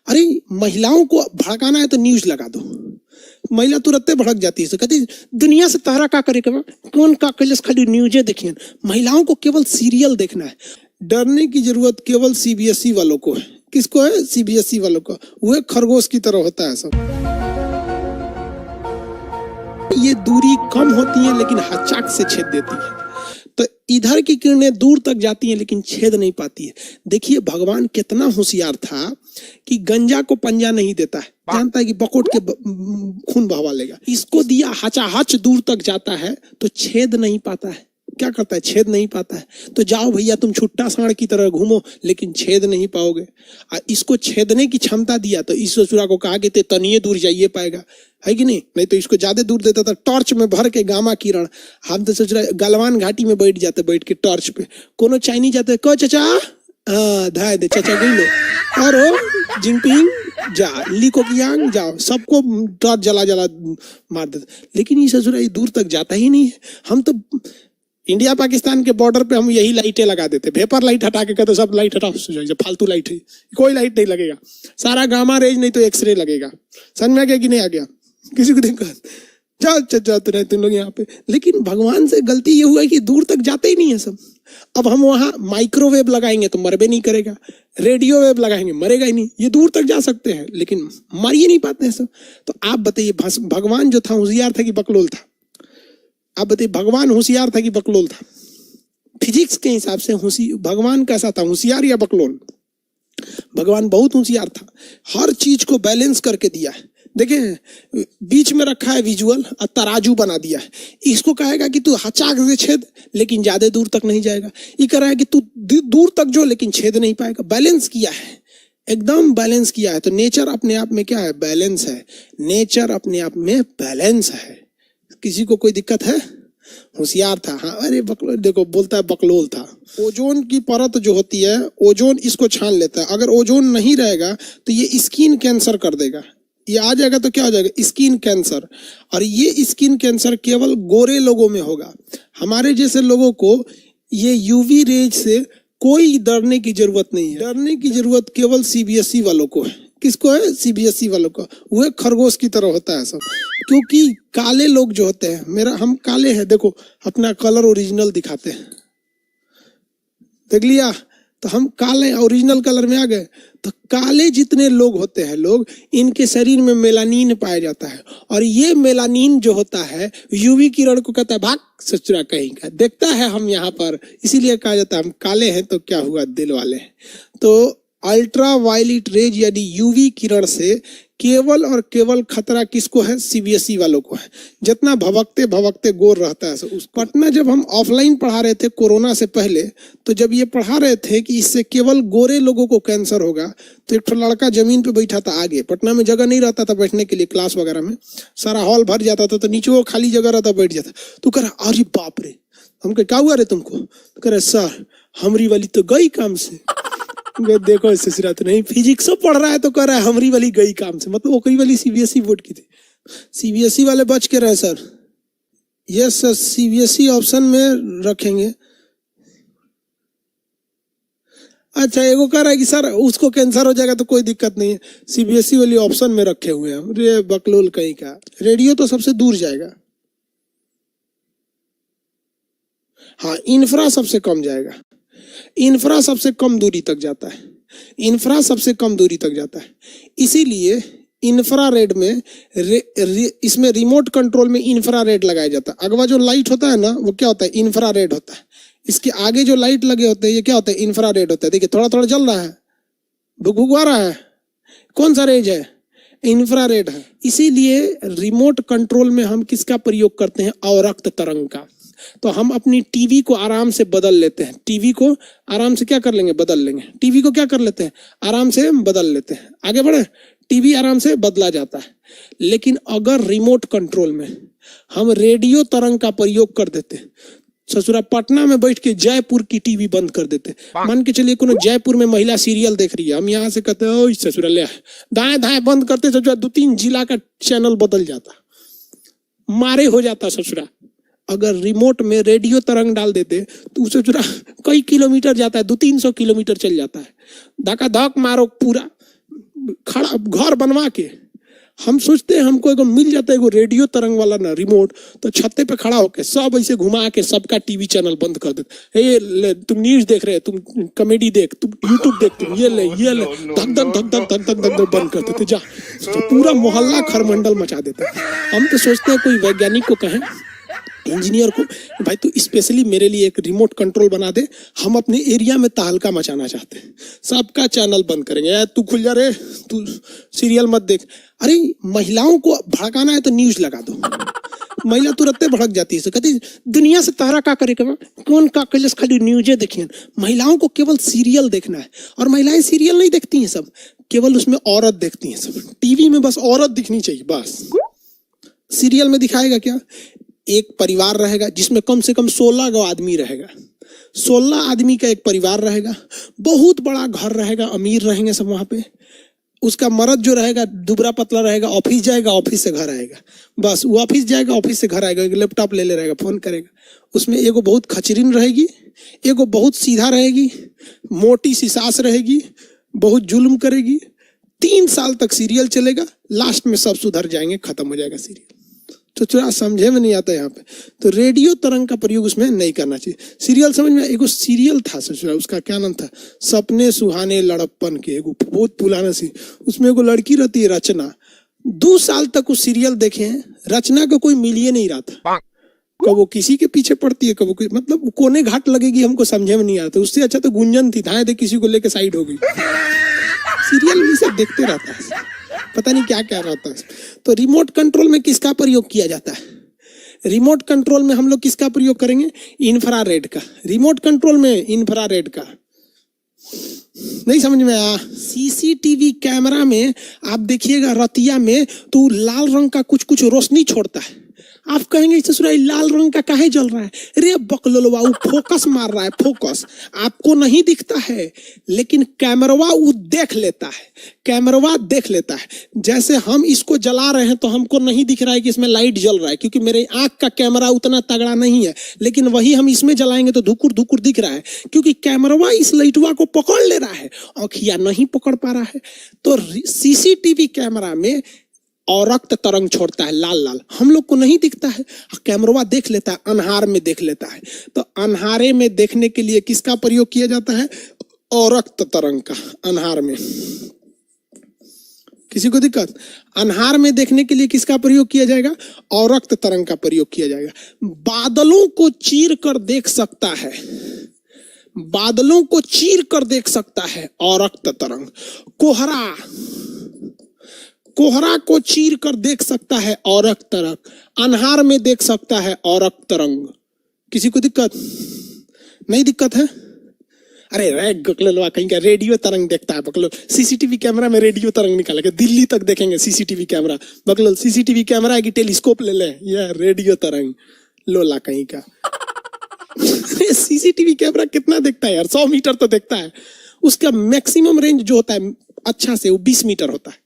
अरे महिलाओं को भड़काना है तो न्यूज लगा दो, महिला तुरंत भड़क जाती है, कहती दुनिया से तारा का करे, कौन का कलस, खाली न्यूजे देखिए। महिलाओं को केवल सीरियल देखना है। डरने की जरूरत केवल सीबीएसई वालों को है। किसको है? सीबीएसई वालों को। वह खरगोश की तरह होता है सब। ये दूरी कम होती है लेकिन हचाक से छेद देती है। तो इधर की किरणें दूर तक जाती हैं लेकिन छेद नहीं पाती है। देखिए भगवान कितना होशियार था कि गंजा को पंजा नहीं देता है, जानता है कि बकोट के खून बहवा लेगा। इसको दिया हचाहच दूर तक जाता है तो छेद नहीं पाता है। क्या करता है? छेद नहीं पाता है। तो जाओ भैया तुम छुट्टा सांड की तरह घूमो लेकिन छेद नहीं पाओगे। इसको छेदने की क्षमता दिया तो इस ससुरा को कहा कि ते तनिए दूर जाइए पाएगा, है कि नहीं? नहीं तो इसको ज्यादा दूर देता था, टॉर्च में भर के गामा किरण। हम तो सोच रहे गलवान घाटी में बैठ जाते, बैठ के टॉर्च पे। कोनो चाइनी जाते, को चाचा धाय दे, चाचा गई लो और जिनपिंग जा, ली कोकियांग जाओ, सबको टॉर्च जला जला मार देते। लेकिन ये ससुरा दूर तक जाता ही नहीं है। हम तो इंडिया पाकिस्तान के बॉर्डर पे हम यही लाइटें लगा देते, वेपर लाइट हटा के कहते सब लाइट हटाओ, फालतू लाइट है, कोई लाइट नहीं लगेगा, सारा गामा रेज नहीं तो एक्सरे लगेगा। समझ में आ गया कि नहीं आ गया? किसी को दिक्कत? जाओ जाते रहे तुम लोग यहाँ पे। लेकिन भगवान से गलती ये हुआ है कि दूर तक जाते ही नहीं है सब। अब हम वहां माइक्रोवेव लगाएंगे तो मरबे नहीं करेगा, रेडियो वेव लगाएंगे मरेगा ही नहीं। ये दूर तक जा सकते हैं लेकिन मर ही नहीं पाते हैं सब। तो आप बताइए भगवान जो था होशियार था कि बकलोल था? आप बताइए भगवान होशियार था कि बकलोल था? फिजिक्स के हिसाब से भगवान कैसा था, होशियार या बकलोल? भगवान बहुत होशियार था, हर चीज को बैलेंस करके दिया है। देखिए बीच में रखा है विजुअल और तराजू बना दिया है। इसको कहेगा कि तू हचाक से छेद लेकिन ज्यादा दूर तक नहीं जाएगा। ये कह रहा है कि तू दूर तक जो लेकिन छेद नहीं पाएगा। बैलेंस किया है, एकदम बैलेंस किया है। तो नेचर अपने आप में क्या है? बैलेंस है। नेचर अपने आप में बैलेंस है। किसी को कोई दिक्कत है? होशियार था। हाँ अरे बकलोल, देखो बोलता है बकलोल था। ओजोन की परत जो होती है, ओजोन इसको छान लेता है। अगर ओजोन नहीं रहेगा तो ये स्किन कैंसर कर देगा। ये आ जाएगा तो क्या हो जाएगा? Skin cancer. और ये स्किन कैंसर केवल गोरे लोगों में होगा। हमारे जैसे लोगों को ये यूवी रेज से कोई डरने की जरूरत नहीं है। डरने की जरूरत केवल सीबीएसई वालों को है। किसको है? सीबीएसई वालों को। वह खरगोश की तरह होता है सब। क्योंकि काले लोग जो होते हैं, हम काले हैं, देखो अपना कलर ओरिजिनल दिखाते हैं, देख लिया? तो हम काले ओरिजिनल कलर में आ गए। तो काले जितने लोग होते हैं लोग, इनके शरीर में मेलानिन पाया जाता है। और ये मेलानिन जो होता है यूवी किरण को कहता है भाग सचुरा कहीं का, देखता है हम यहाँ पर, इसीलिए कहा जाता है हम काले हैं तो क्या हुआ, दिल वाले हैं। तो अल्ट्रा वायलेट रेज यानी यूवी किरण से केवल और केवल खतरा किसको है? सीबीएसई वालों को है। जितना भवकते भवकते गोर रहता है उस पटना जब हम ऑफलाइन पढ़ा रहे थे कोरोना से पहले, तो जब ये पढ़ा रहे थे कि इससे केवल गोरे लोगों को कैंसर होगा, तो एक लड़का जमीन पे बैठा था आगे। पटना में जगह नहीं रहता था बैठने के लिए, क्लास वगैरह में सारा हॉल भर जाता था, तो नीचे वो खाली जगह रहता, बैठ जाता। तो कह रहा अरे बाप रे, हम क्या हुआ रे तुमको? तो कह रहे सर हमरी वाली तो गई काम से। देखो ससुरा तो नहीं फिजिक्स पढ़ रहा है तो कह रहा है हमरी वाली गई काम से, मतलब वो कई वाली सीबीएसई बोर्ड की थी। सीबीएसई वाले बच के रहे sir. Yes sir, CBSE option में रखेंगे। अच्छा एगो कह रहा है कि सर उसको कैंसर हो जाएगा तो कोई दिक्कत नहीं है, सीबीएसई वाली ऑप्शन में रखे हुए हैं। अरे बकलोल कहीं का। रेडियो तो सबसे दूर जाएगा। हाँ इंफ्रा सबसे कम जाएगा। इंफ्रा सबसे कम दूरी तक जाता है। इंफ्रा सबसे कम दूरी तक जाता है। इसीलिए इंफ्रारेड में इसमें रिमोट कंट्रोल में इंफ्रारेड लगाया जाता है। अगवा जो लाइट होता है ना वो क्या होता है? इंफ्रारेड होता है। इसके आगे जो लाइट लगे होते हैं ये क्या होता है? इंफ्रारेड होता है। देखिए थोड़ा थोड़ा जल रहा है, भुगभुगवा रहा है, कौन सा रेज है? इंफ्रारेड है। इसीलिए रिमोट कंट्रोल में हम किसका प्रयोग करते हैं? अवरक्त तरंग का। तो हम अपनी टीवी को आराम से बदल लेते हैं। टीवी को आराम से क्या कर लेंगे? बदल लेंगे। टीवी को क्या कर लेते हैं? आराम से बदल लेते हैं। आगे बढ़े, टीवी आराम से बदला जाता है। लेकिन अगर रिमोट कंट्रोल में हम रेडियो तरंग का प्रयोग कर देते, ससुरा पटना में बैठ के जयपुर की टीवी बंद कर देते। मान के चलिए कोनो जयपुर में महिला सीरियल देख रही है, हम यहाँ से कहते हैं ससुरा ले दाएं दाएं बंद करते, ससुरा 2-3 जिला का चैनल बदल जाता, मारे हो जाता ससुरा। अगर रिमोट में रेडियो तरंग डाल देते तो उसे जो कई किलोमीटर जाता है, 200-300 किलोमीटर चल जाता है। धका धक मारो पूरा खड़ा घर बनवा के हम सोचते हैं हमको एगो मिल जाता है एगो रेडियो तरंग वाला ना रिमोट, तो छत्ते पे खड़ा होके सब ऐसे घुमा के सबका टीवी चैनल बंद कर देते। हे तुम न्यूज देख रहे, तुम कॉमेडी देख, तुम यूट्यूब देख, तुम ये ले धक धक धक धक धक धक धक बंद कर देते। जा तो पूरा मोहल्ला खरमंडल मचा देते। हम तो सोचते हैं कोई वैज्ञानिक को कहें, इंजीनियर को, भाई तू स्पेशली मेरे लिए एक रिमोट कंट्रोल बना दे, हम अपने एरिया में तहलका मचाना चाहते हैं, सबका चैनल बंद करेंगे। तू खुल जा रे, तू सीरियल मत देख। अरे महिलाओं को भड़काना है तो न्यूज लगा दो, महिला तुरंत भड़क जाती है, कहती दुनिया से तारा का करेगा, कौन का कलस खाली न्यूजे देखिए। महिलाओं को केवल सीरियल देखना है, और महिलाएं सीरियल नहीं देखती हैं, सब केवल उसमें औरत देखती हैं। सब टीवी में बस औरत दिखनी चाहिए बस। सीरियल में दिखाएगा क्या, एक परिवार रहेगा जिसमें कम से कम 16 गो आदमी रहेगा, 16 आदमी का एक परिवार रहेगा, बहुत बड़ा घर रहेगा, अमीर रहेंगे सब वहां पे। उसका मर्द जो रहेगा दुबरा पतला रहेगा, ऑफिस जाएगा, ऑफिस से घर आएगा, बस वो ऑफिस जाएगा, ऑफिस से घर आएगा, एक लैपटॉप ले रहेगा, फोन करेगा। उसमें एगो बहुत खचरीन रहेगी, एगो बहुत सीधा रहेगी, मोटी सी सास रहेगी, बहुत जुल्म करेगी। 3 साल तक सीरियल चलेगा, लास्ट में सब सुधर जाएंगे, खत्म हो जाएगा सीरियल। तो थोड़ा समझे में नहीं आता यहाँ पे, तो रेडियो तरंग का प्रयोग उसमें नहीं करना चाहिए। सीरियल समझ में, एगो सीरियल था उसका क्या नाम था, सपने सुहाने लड़प्पन के, एगो बहुत पुराना सी, उसमें एगो लड़की रहती है रचना। 2 साल तक उस सीरियल देखे हैं, रचना को कोई मिल ही नहीं रहा था, कब वो किसी के पीछे पड़ती है, कब वो मतलब कोने घाट लगेगी, हमको समझे में नहीं आता। उससे अच्छा तो गुंजन थी, धाए दे किसी को लेके साइड हो गई। सीरियल में सब देखते रहता है, पता नहीं क्या क्या रहता है। तो रिमोट कंट्रोल में किसका प्रयोग किया जाता है, रिमोट कंट्रोल में हम लोग किसका प्रयोग करेंगे, इंफ्रारेड का। रिमोट कंट्रोल में इंफ्रारेड का नहीं समझ में आया। सीसीटीवी कैमरा में आप देखिएगा रतिया में तो लाल रंग का कुछ कुछ रोशनी छोड़ता है, आप कहेंगे ससुरा लाल रंग का काहे जल रहा है, रे बकलोलवा वो फोकस मार रहा है, फोकस आपको नहीं दिखता है, लेकिन कैमरवा वो देख लेता है, कैमरवा देख लेता है। जैसे हम इसको जला रहे हैं तो हमको नहीं दिख रहा है कि इसमें लाइट जल रहा है, क्योंकि मेरे आंख का कैमरा उतना तगड़ा नहीं है, लेकिन वही हम इसमें जलाएंगे तो धुकुर धुकुर दिख रहा है, क्योंकि कैमरवा इस लाइटवा को पकड़ ले रहा है, आँखिया नहीं पकड़ पा रहा है। तो सीसीटीवी कैमरा में और रक्त तरंग छोड़ता है लाल लाल, हम लोग को नहीं दिखता है, कैमरा देख लेता है, अनहार में देख लेता है। तो अनहारे में देखने के लिए किसका प्रयोग किया जाता है, और रक्त तरंग का। अनहार में किसी को दिक्कत, अनहार में देखने के लिए किसका प्रयोग किया जाएगा, और रक्त तरंग का प्रयोग किया जाएगा। बादलों को चीर कर देख सकता है, बादलों को चीर कर देख सकता है और रक्त तरंग। कोहरा, कोहरा को चीर कर देख सकता है और रक्त तरंग, अनहार में देख सकता है और रक्त तरंग। किसी को दिक्कत नहीं, दिक्कत है। अरे बकलोलवा कहीं का रेडियो तरंग देखता है बकलोल, सीसीटीवी कैमरा में रेडियो तरंग निकालेंगे, दिल्ली तक देखेंगे सीसीटीवी कैमरा। बकलोल सीसीटीवी कैमरा है कि टेलीस्कोप ले ले, यह रेडियो तरंग लोला कहीं का। सीसीटीवी कैमरा कितना देखता है यार, 100 मीटर तो देखता है। उसका मैक्सिमम रेंज जो होता है अच्छा से वो 20 मीटर होता है,